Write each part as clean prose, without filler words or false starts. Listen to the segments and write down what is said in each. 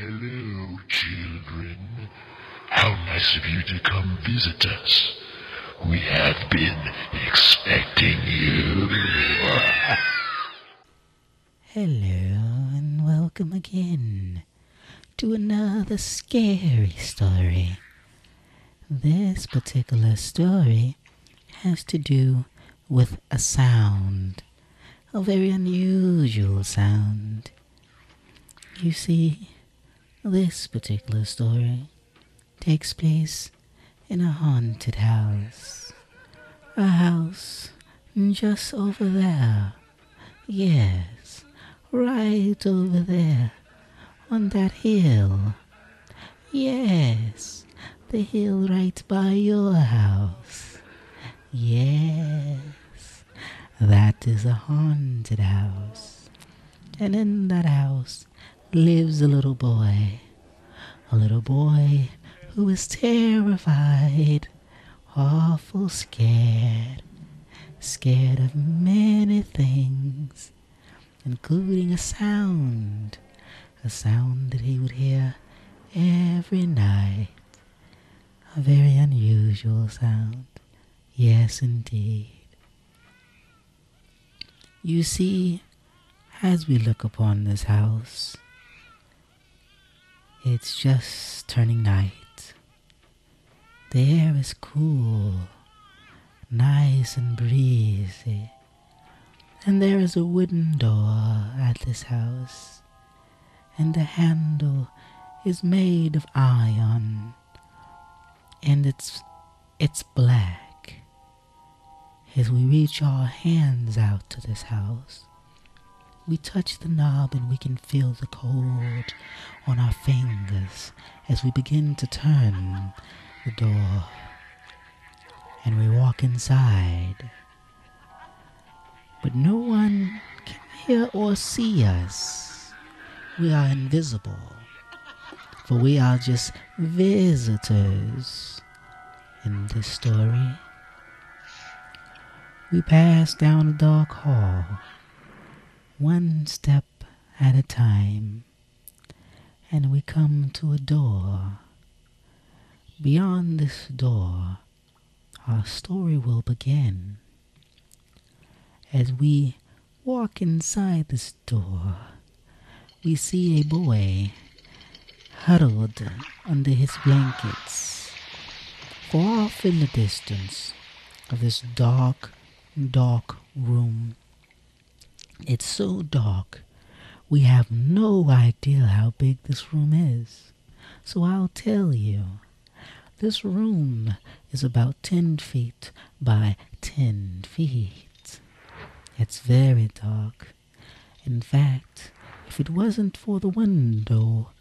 Hello, children. How nice of you to come visit us. We have been expecting you. Hello and welcome again to another scary story. This particular story has to do with a sound, a very unusual sound. You see, this particular story takes place in a haunted house. A house just over there. Yes, right over there on that hill. Yes, the hill right by your house. Yes, that is a haunted house. And in that house lives a little boy who is terrified, awful scared of many things, including a sound that he would hear every night, a very unusual sound, yes indeed. You see, as we look upon this house, it's just turning night. The air is cool, nice and breezy, and there is a wooden door at this house, and the handle is made of iron, and it's black. As we reach our hands out to this house, we touch the knob and we can feel the cold on our fingers as we begin to turn the door. And we walk inside. But no one can hear or see us. We are invisible, for we are just visitors in this story. We pass down a dark hall, one step at a time, and we come to a door. Beyond this door, our story will begin. As we walk inside this door, we see a boy huddled under his blankets. Far off in the distance of this dark room, it's so dark, we have no idea how big this room is. So I'll tell you. This room is about 10 feet by 10 feet. It's very dark. In fact, if it wasn't for the window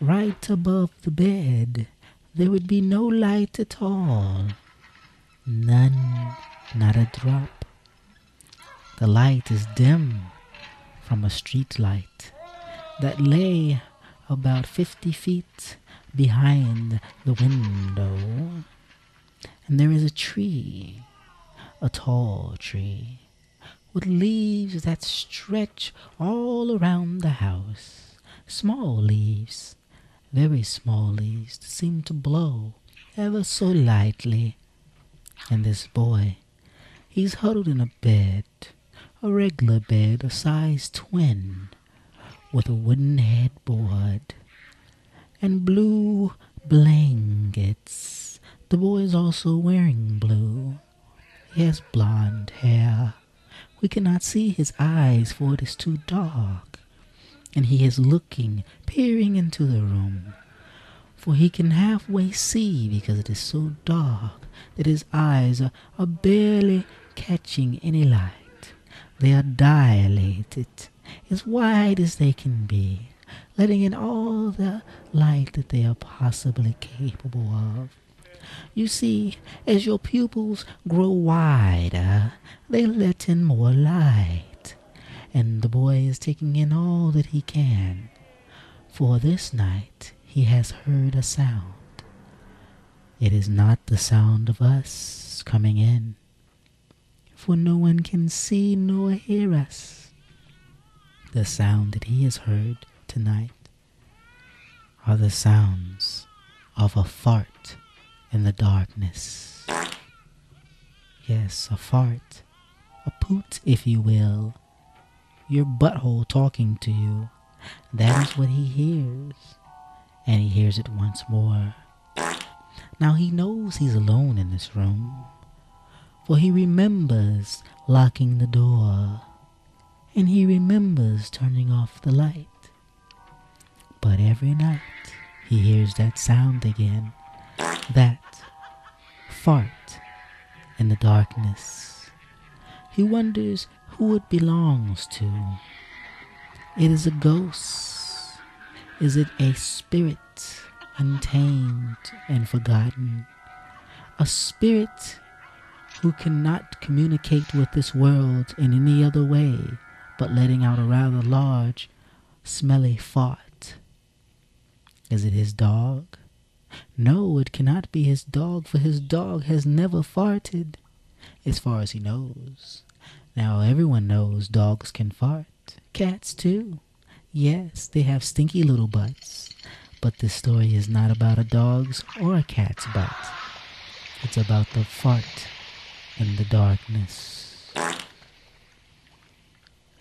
right above the bed, there would be no light at all. None, not a drop. The light is dim from a street light that lay about 50 feet behind the window. And there is a tree, a tall tree, with leaves that stretch all around the house. Small leaves, very small leaves, that seem to blow ever so lightly. And this boy, he's huddled in a bed, a regular bed, a size twin, with a wooden headboard and blue blankets. The boy is also wearing blue. He has blonde hair. We cannot see his eyes, for it is too dark. And he is looking, peering into the room, for he can halfway see, because it is so dark that his eyes are barely catching any light. They are dilated, as wide as they can be, letting in all the light that they are possibly capable of. You see, as your pupils grow wider, they let in more light, and the boy is taking in all that he can. For this night he has heard a sound. It is not the sound of us coming in, for no one can see nor hear us. The sound that he has heard tonight are the sounds of a fart in the darkness. Yes, a fart, a poot if you will, your butthole talking to you. That is what he hears, and he hears it once more. Now he knows he's alone in this room, for he remembers locking the door, and he remembers turning off the light. But every night he hears that sound again, that fart in the darkness. He wonders who it belongs to. It is a ghost. Is it a spirit, untamed and forgotten? A spirit who cannot communicate with this world in any other way but letting out a rather large, smelly fart. Is it his dog? No, it cannot be his dog, for his dog has never farted, as far as he knows. Now everyone knows dogs can fart. Cats too. Yes, they have stinky little butts. But this story is not about a dog's or a cat's butt. It's about the fart in the darkness.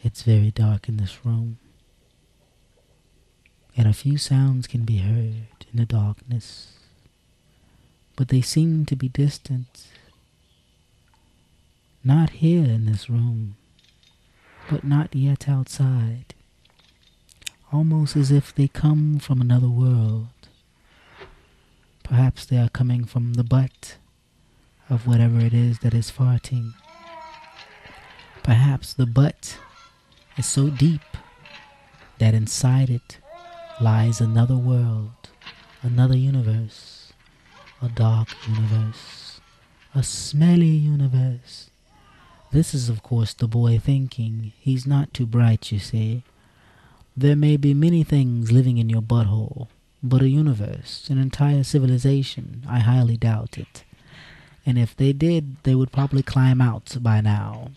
It's very dark in this room, and a few sounds can be heard in the darkness, but they seem to be distant. Not here in this room, but not yet outside. Almost as if they come from another world. Perhaps they are coming from the butt of whatever it is that is farting. Perhaps the butt is so deep that inside it lies another world, another universe, a dark universe, a smelly universe. This is, of course, the boy thinking. He's not too bright, you see. There may be many things living in your butthole, but a universe, an entire civilization, I highly doubt it. And if they did, they would probably climb out by now.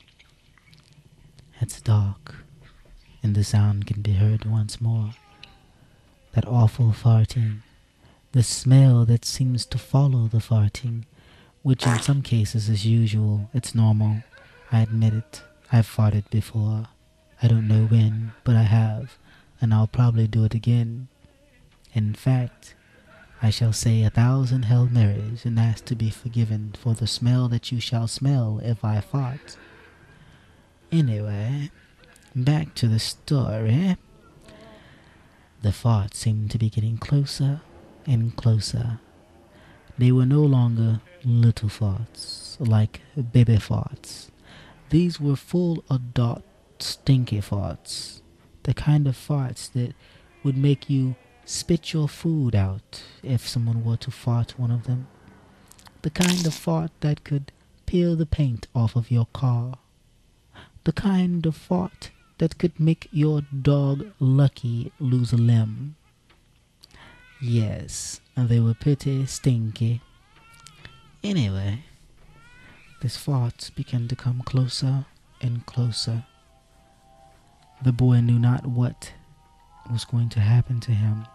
It's dark, and the sound can be heard once more. That awful farting, the smell that seems to follow the farting, which in some cases is usual, it's normal. I admit it, I've farted before. I don't know when, but I have, and I'll probably do it again. In fact, I shall say 1,000 Hail Marys and ask to be forgiven for the smell that you shall smell if I fart. Anyway, back to the story. The farts seemed to be getting closer and closer. They were no longer little farts, like baby farts. These were full adult stinky farts. The kind of farts that would make you spit your food out if someone were to fart one of them. The kind of fart that could peel the paint off of your car. The kind of fart that could make your dog Lucky lose a limb. Yes, they were pretty stinky. Anyway, these farts began to come closer and closer. The boy knew not what was going to happen to him.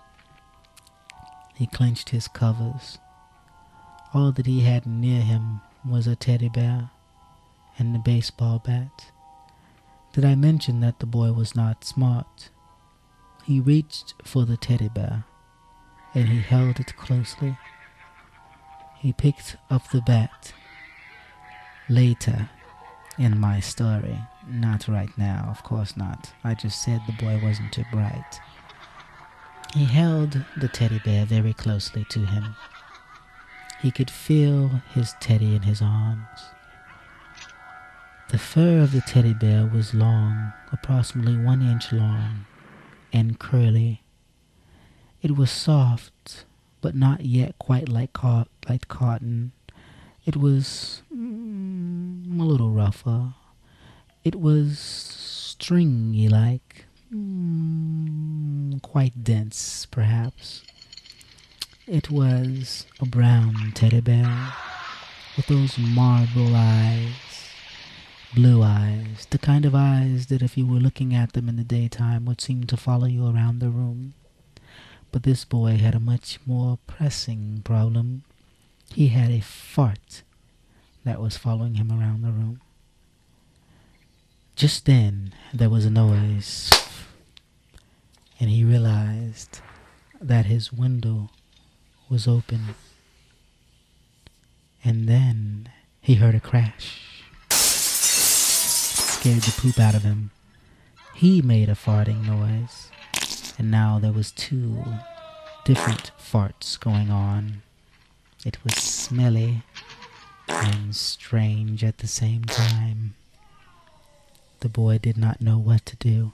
He clenched his covers. All that he had near him was a teddy bear and a baseball bat. Did I mention that the boy was not smart? He reached for the teddy bear, and he held it closely. He picked up the bat. Later in my story, not right now, of course not. I just said the boy wasn't too bright. He held the teddy bear very closely to him. He could feel his teddy in his arms. The fur of the teddy bear was long, approximately 1 inch long, and curly. It was soft, but not yet quite like cotton. It was a little rougher. It was stringy-like, quite dense, perhaps. It was a brown teddy bear with those marble eyes, blue eyes, the kind of eyes that if you were looking at them in the daytime would seem to follow you around the room. But this boy had a much more pressing problem. He had a fart that was following him around the room. Just then, there was a noise, and he realized that his window was open. And then he heard a crash. Scared the poop out of him. He made a farting noise, and now there was two different farts going on. It was smelly and strange at the same time. The boy did not know what to do.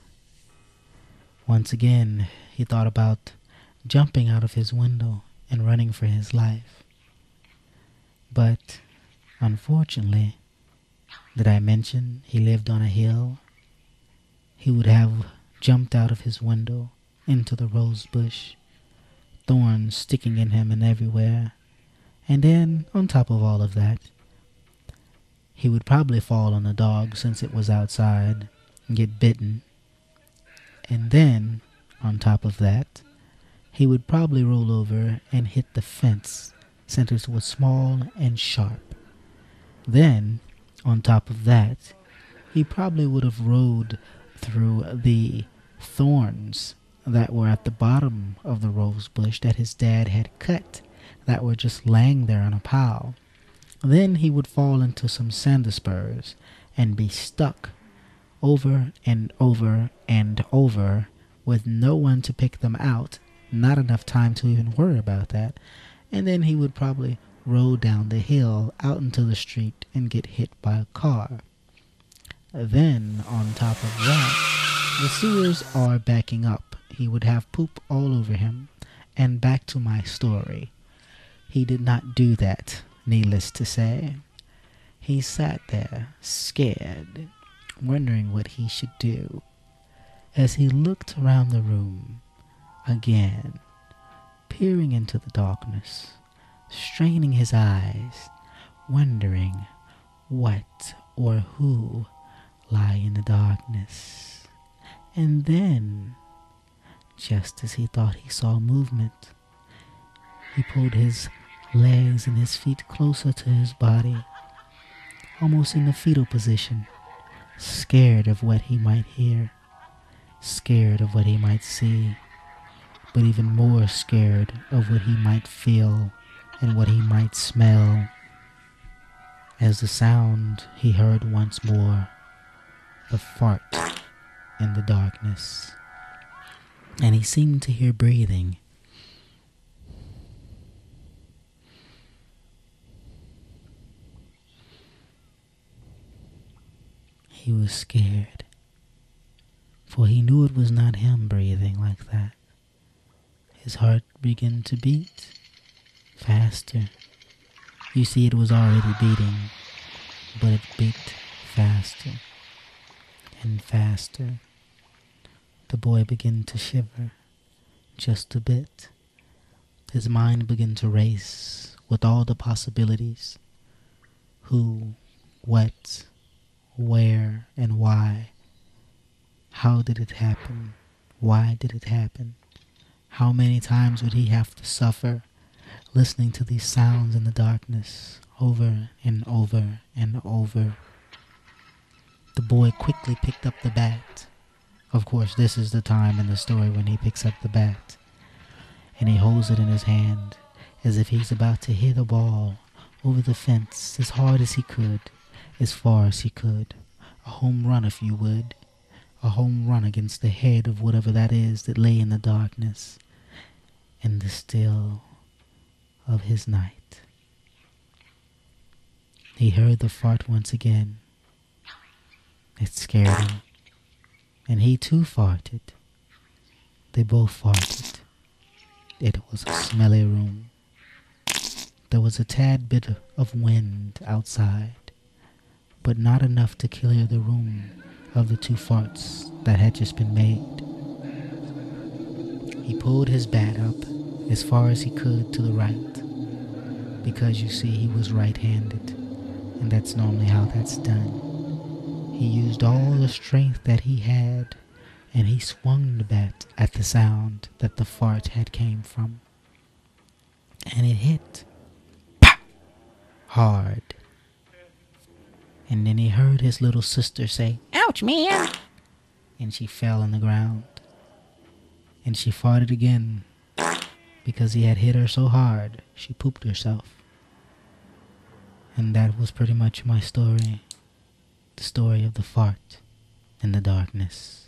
Once again, he thought about jumping out of his window and running for his life. But, unfortunately, did I mention he lived on a hill? He would have jumped out of his window into the rose bush, thorns sticking in him and everywhere. And then, on top of all of that, he would probably fall on the dog since it was outside and get bitten. And then, on top of that, he would probably roll over and hit the fence since it was small and sharp. Then, on top of that, he probably would have rode through the thorns that were at the bottom of the rose bush that his dad had cut, that were just laying there on a pile. Then he would fall into some sandspurs and be stuck over and over and over with no one to pick them out, not enough time to even worry about that. And then he would probably roll down the hill out into the street and get hit by a car. Then, on top of that, the sewers are backing up. He would have poop all over him. And back to my story. He did not do that, needless to say. He sat there, scared, wondering what he should do. As he looked around the room, again, peering into the darkness, straining his eyes, wondering what or who lie in the darkness. And then, just as he thought he saw movement, he pulled his legs and his feet closer to his body, almost in the fetal position, scared of what he might hear, scared of what he might see, but even more scared of what he might feel and what he might smell. As the sound he heard once more, the fart in the darkness, and he seemed to hear breathing. He was scared, for he knew it was not him breathing like that. His heart began to beat faster. You see, it was already beating, but it beat faster and faster. The boy began to shiver just a bit. His mind began to race with all the possibilities. Who, what, where, and why. How did it happen? Why did it happen? How many times would he have to suffer listening to these sounds in the darkness over and over and over? The boy quickly picked up the bat. Of course, this is the time in the story when he picks up the bat, and he holds it in his hand as if he's about to hit a ball over the fence as hard as he could, as far as he could. A home run, if you would. A home run against the head of whatever that is that lay in the darkness, in the still of his night. He heard the fart once again. It scared him, and he too farted. They both farted. It was a smelly room. There was a tad bit of wind outside, but not enough to clear the room of the two farts that had just been made. He pulled his bat up as far as he could to the right, because you see he was right-handed, and that's normally how that's done. He used all the strength that he had and he swung the bat at the sound that the fart had came from. And it hit hard. And then he heard his little sister say, "Ouch, man!" And she fell on the ground. And she farted again, because he had hit her so hard, she pooped herself. And that was pretty much my story. The story of the fart in the darkness.